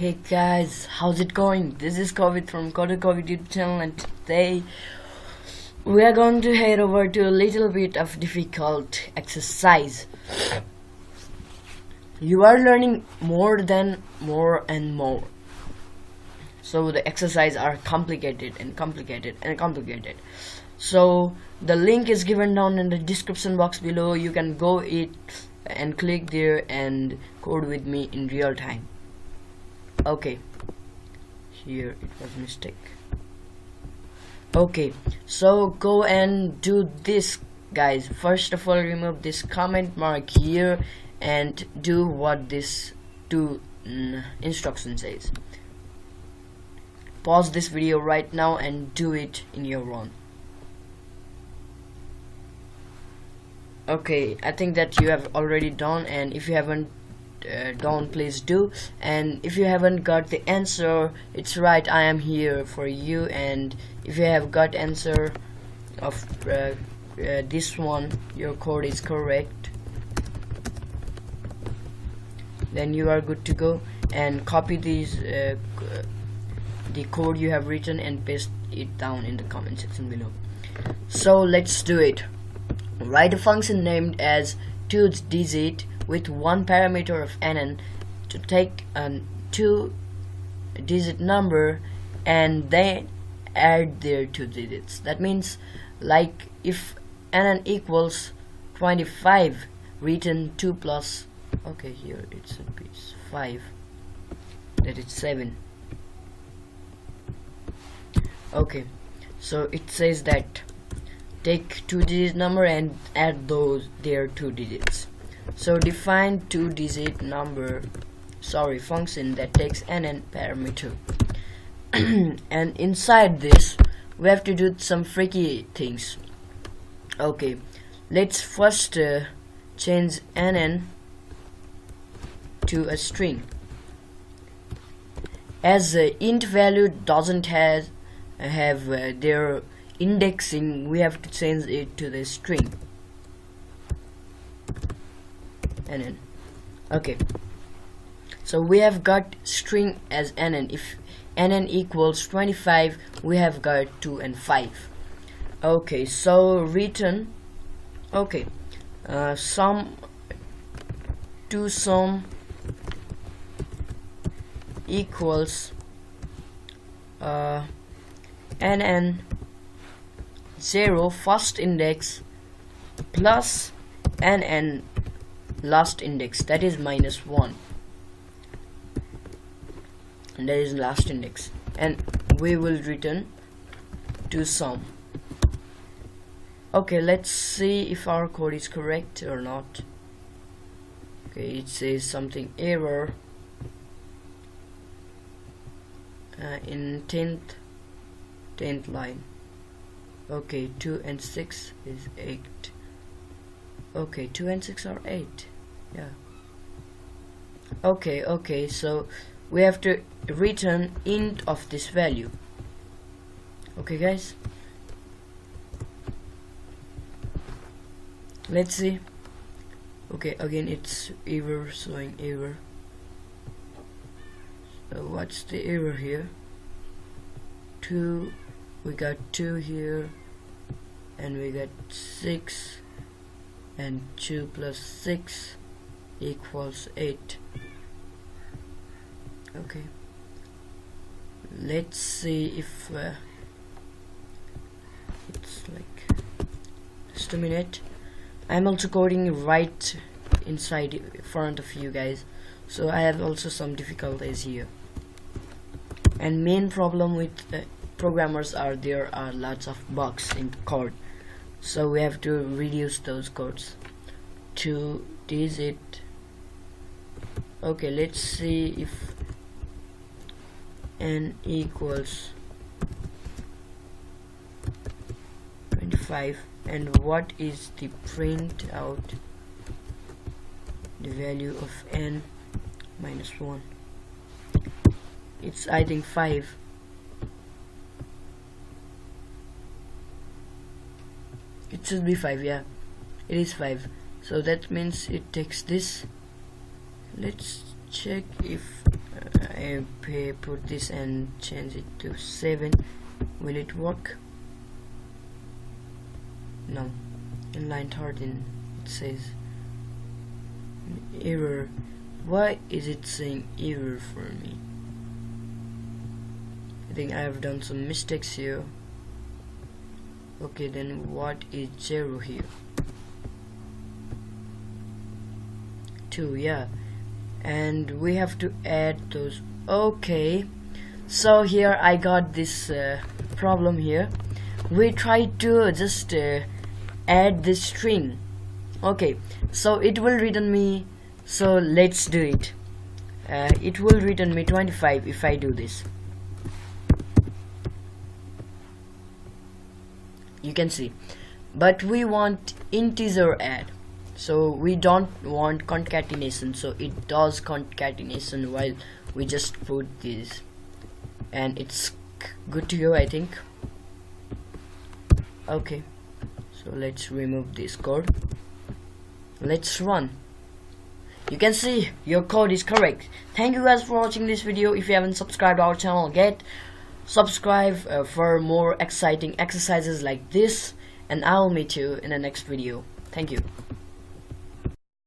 Hey guys, how's it going? This is Kovid from Kovid YouTube channel, and today we are going to head over to a little bit of difficult exercise. You are learning more and more. So the exercises are complicated and complicated and complicated. So the link is given down in the description box below. You can go it and click there and code with me in real time. Okay, here it was mistake. Okay, so go and do this, guys. First of all, remove this comment mark here and do what this instruction says. Pause this video right now and do it in your own. Okay, I think that you have already done, and if you haven't done, please do. And if you haven't got the answer, it's right, I am here for you. And if you have got answer of this one, your code is correct, then you are good to go. And copy these the code you have written and paste it down in the comment section below. So let's do it. Write a function named as 2-digit with one parameter of nn to take a 2-digit number and then add their 2 digits. That means, like, if nn equals 25, written 2 plus, okay, here it's 5, that is 7. Okay, so it says that take 2-digit number and add their 2 digits. So define 2-digit function that takes nn parameter. And inside this we have to do some freaky things. Okay, let's first change nn to a string. As int value doesn't have their indexing, we have to change it to the string nn. Okay, so we have got string as nn. If nn equals 25, we have got 2 and 5. Okay, so return, okay, sum equals nn 0 first index plus nn last index, that is -1, and that is last index, and we will return to sum. Okay, let's see if our code is correct or not. Okay, it says something error in 10th line. Okay, 2 and 6 is 8. Okay, 2 and 6 are 8. Yeah. Okay, so we have to return int of this value. Okay, guys, let's see. Okay, again it's error, showing error. So what's the error here? 2, we got 2 here, and we got 6, and 2 plus 6 equals 8. Okay, let's see if it's like, just a minute. I'm also coding right inside front of you guys, so I have also some difficulties here. And main problem with programmers are there are lots of bugs in code, so we have to reduce those codes. 2-digit. Okay, let's see if n equals 25, and what is the print out the value of n -1. It's, I think, 5. It should be 5, yeah, it is 5. So that means it takes this. Let's check if put this and change it to 7. Will it work? No. In line 13 it says error. Why is it saying error for me? I think I have done some mistakes here. Okay, then what is 0 here? 2, yeah. And we have to add those. Okay, so here I got this problem here. We try to just add this string. Okay, so it will return me, so let's do it. It will return me 25 if I do this. You can see, but we want integer add, so we don't want concatenation, so it does concatenation while we just put this, and it's good to go, I think. Okay, so let's remove this code. Let's run. You can see your code is correct. Thank you guys for watching this video. If you haven't subscribed our channel, subscribe for more exciting exercises like this, and I'll meet you in the next video. Thank you.